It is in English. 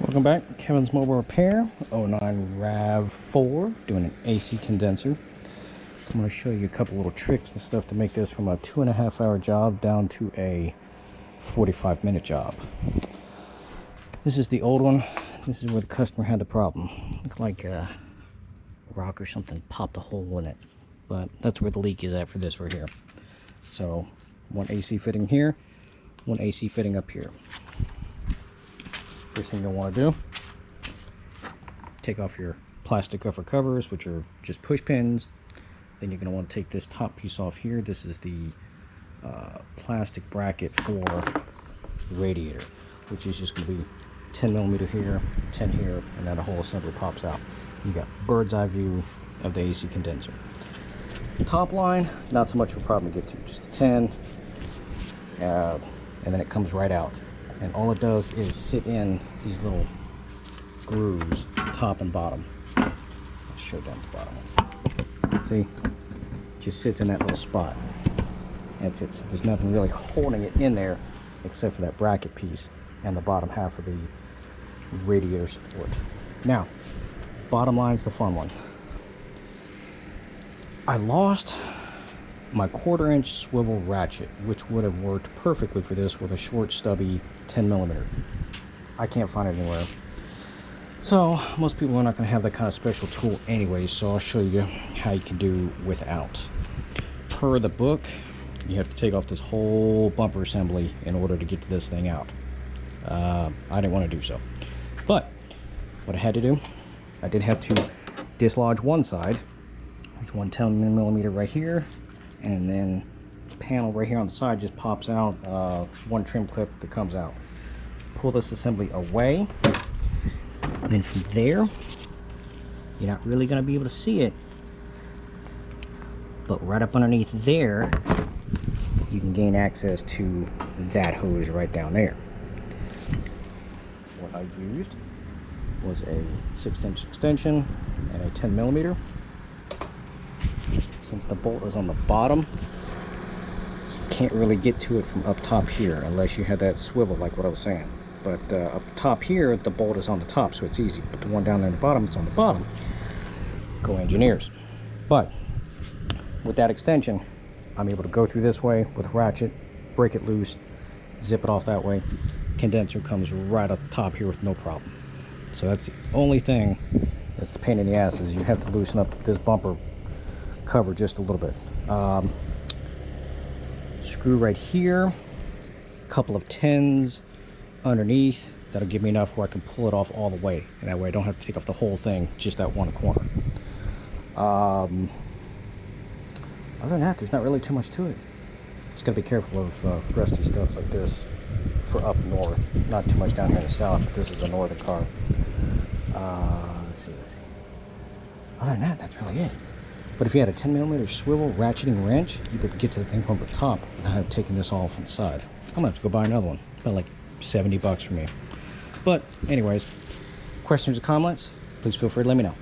Welcome back, Kevin's Mobile Repair, 09 RAV4, doing an AC condenser. I'm going to show you a couple little tricks and stuff to make this from a 2.5-hour job down to a 45-minute job. This is the old one. This is where the customer had the problem. Looked like a rock or something popped a hole in it, but that's where the leak is at for this right here. So one AC fitting here, one AC fitting up here. First thing you'll want to do, take off your plastic upper covers, which are just push pins. Then you're going to want to take this top piece off here. This is the plastic bracket for the radiator, which is just going to be 10mm here, 10 here, and then the whole assembly pops out. You got bird's eye view of the AC condenser. Top line, not so much of a problem to get to, just a 10, and then it comes right out. And all it does is sit in these little grooves, top and bottom. I'll show down the bottom one. See, just sits in that little spot. That's it. There's nothing really holding it in there except for that bracket piece and the bottom half of the radiator support. Now, bottom line's the fun one. I lost my 1/4-inch swivel ratchet, which would have worked perfectly for this with a short, stubby 10mm. I can't find it anywhere. So most people are not going to have that kind of special tool anyway, so I'll show you how you can do without. Per the book, you have to take off this whole bumper assembly in order to get this thing out. I didn't want to do so, but what I had to do, I did have to dislodge one side. There's one 10mm right here, and then the panel right here on the side just pops out, one trim clip that comes out. Pull this assembly away, and then from there, you're not really going to be able to see it, but right up underneath there, you can gain access to that hose right down there. What I used was a 6-inch extension and a 10mm. Since the bolt is on the bottom, you can't really get to it from up top here unless you have that swivel like what I was saying. But up top here, the bolt is on the top, so it's easy. But the one down there at the bottom, it's on the bottom. Go engineers. But with that extension, I'm able to go through this way with a ratchet, break it loose, zip it off that way. Condenser comes right up top here with no problem. So that's the only thing that's the pain in the ass, is you have to loosen up this bumper cover just a little bit. Screw right here, a couple of 10s underneath. That'll give me enough where I can pull it off all the way, and that way I don't have to take off the whole thing, just that one corner. Other than that, there's not really too much to it. Just gotta be careful of rusty stuff like this for up north. Not too much down here in the south, but this is a northern car. Let's see. Other than that, that's really it. But if you had a 10mm swivel ratcheting wrench, you could get to the thing from the top without taking this all from the side. I'm gonna have to go buy another one. About like $70 for me. But anyways, questions or comments, please feel free to let me know.